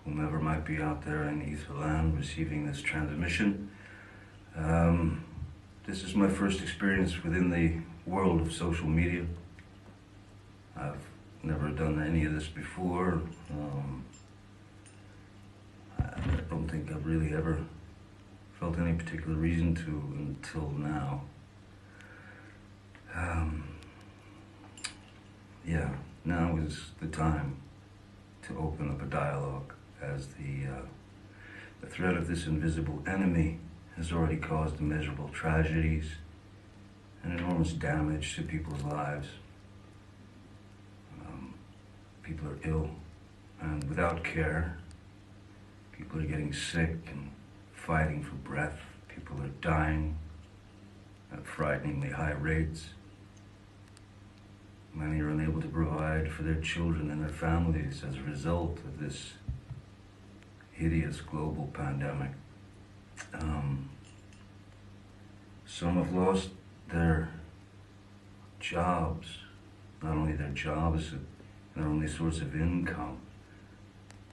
whomever might be out there in Etherland receiving this transmission. This is my first experience within the world of social media. I've never done any of this before. I don't think I've really ever felt any particular reason to until now. Yeah, now is the time to open up a dialogue, as the threat of this invisible enemy has already caused immeasurable tragedies and enormous damage to people's lives. People are ill and without care. People are getting sick and fighting for breath. People are dying at frighteningly high rates. Many are unable to provide for their children and their families as a result of this hideous global pandemic. Some have lost their jobs, not only their jobs, their only source of income,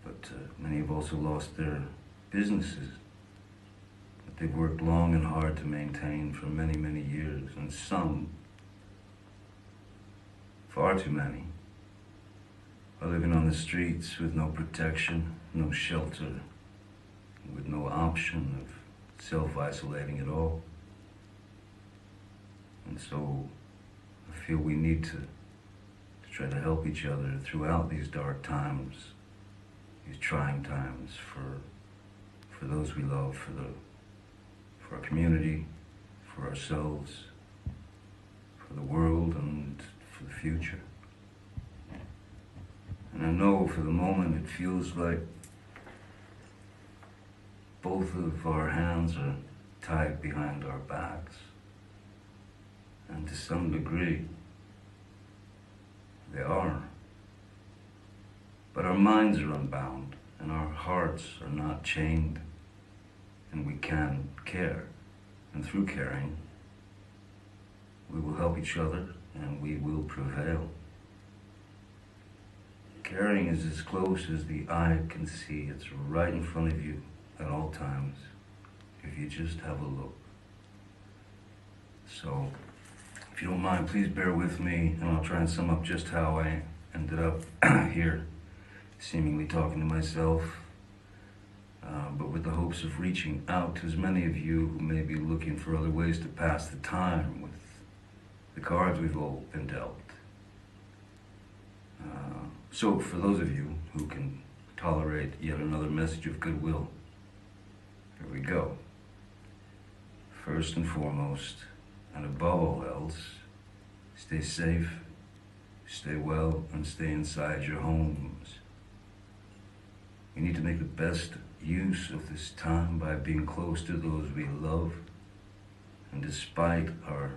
but many have also lost their businesses that they've worked long and hard to maintain for many, many years, and some, far too many, are living on the streets with no protection, no shelter, with no option of self-isolating at all. And so I feel we need to try to help each other throughout these dark times, these trying times, for those we love, for our community, for ourselves, for the world, and for the future. And I know for the moment it feels like both of our hands are tied behind our backs, and to some degree they are. But our minds are unbound, and our hearts are not chained, and we can care. And through caring, we will help each other, and we will prevail. Caring is as close as the eye can see. It's right in front of you at all times, if you just have a look. So, if you don't mind, please bear with me, and I'll try and sum up just how I ended up here, seemingly talking to myself, but with the hopes of reaching out to as many of you who may be looking for other ways to pass the time with the cards we've all been dealt. So for those of you who can tolerate yet another message of goodwill, here we go. First and foremost, and above all else, stay safe, stay well, and stay inside your homes. We need to make the best use of this time by being close to those we love, and despite our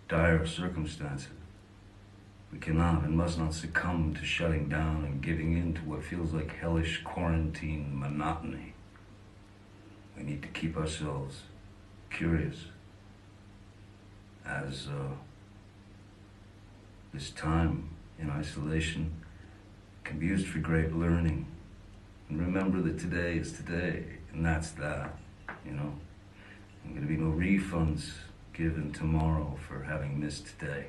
dire circumstances, we cannot and must not succumb to shutting down and giving in to what feels like hellish quarantine monotony. We need to keep ourselves curious, as this time in isolation can be used for great learning. And remember that today is today, and that's that, you know. There's going to be no refunds given tomorrow for having missed today.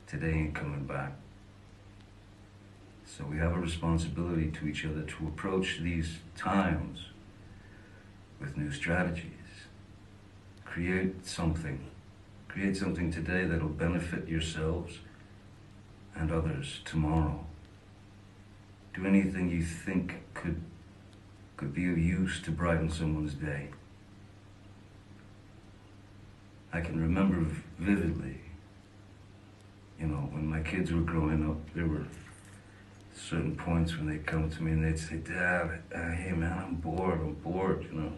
Today ain't coming back. So we have a responsibility to each other to approach these times with new strategies. Create something today that'll benefit yourselves and others tomorrow. Do anything you think could be of use to brighten someone's day. I can remember vividly, you know, when my kids were growing up, there were certain points when they'd come to me and they'd say, "Dad, hey man, I'm bored, you know."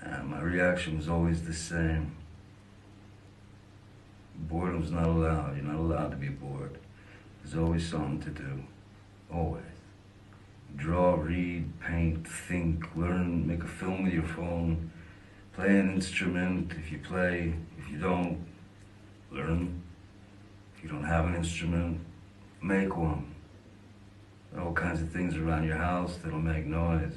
And my reaction was always the same. Boredom's not allowed. You're not allowed to be bored. There's always something to do. Always. Draw, read, paint, think, learn, make a film with your phone, play an instrument if you play. If you don't, learn. If you don't have an instrument, make one. all kinds of things around your house that'll make noise.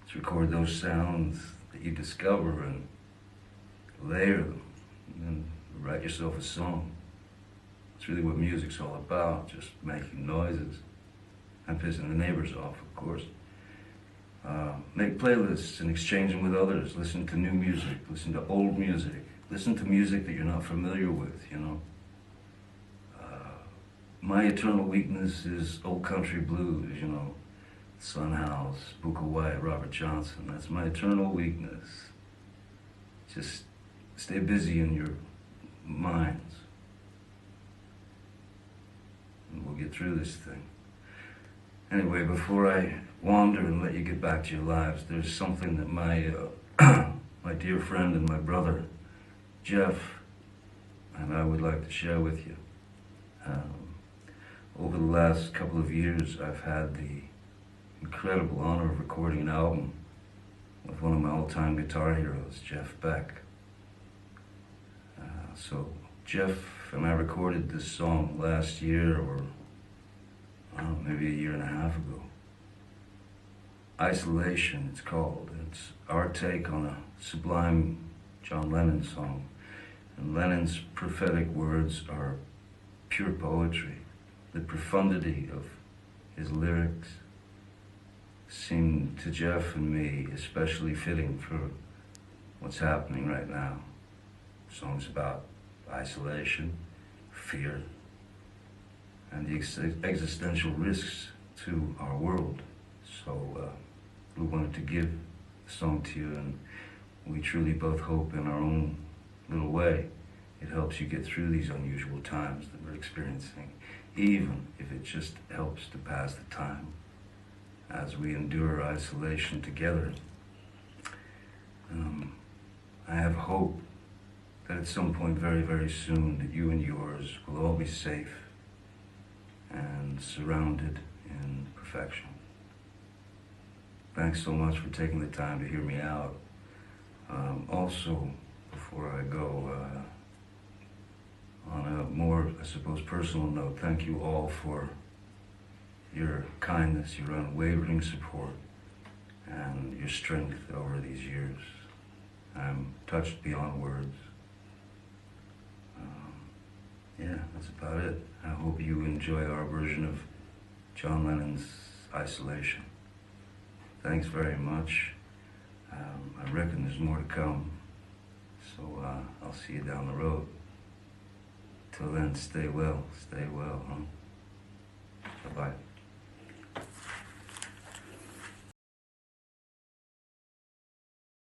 Let's record those sounds that you discover and layer them, and then write yourself a song. It's really what music's all about, just making noises and pissing the neighbors off, of course. Make playlists and exchange them with others. Listen to new music, listen to old music, listen to music that you're not familiar with, you know. My eternal weakness is old country blues, you know. Son House, Booker White, Robert Johnson. That's my eternal weakness. Just stay busy in your minds, and we'll get through this thing. Anyway, before I wander and let you get back to your lives, there's something that my my dear friend and my brother, Jeff, and I would like to share with you. Over the last couple of years, I've had the incredible honor of recording an album with one of my all-time guitar heroes, Jeff Beck. So Jeff and I recorded this song last year, or maybe a year and a half ago. Isolation, it's called. It's our take on a sublime John Lennon song. And Lennon's prophetic words are pure poetry. The profundity of his lyrics seemed to Jeff and me especially fitting for what's happening right now. Songs about isolation, fear, and the existential risks to our world. So we wanted to give the song to you, and we truly both hope in our own little way it helps you get through these unusual times that we're experiencing, even if it just helps to pass the time as we endure isolation together. I have hope that at some point very, very soon that you and yours will all be safe and surrounded in perfection. Thanks so much for taking the time to hear me out. Also, before I go, on a more, I suppose, personal note, thank you all for your kindness, your unwavering support, and your strength over these years. I'm touched beyond words. Yeah, that's about it. I hope you enjoy our version of John Lennon's Isolation. Thanks very much. I reckon there's more to come, so I'll see you down the road. Till then, stay well, huh? Bye-bye.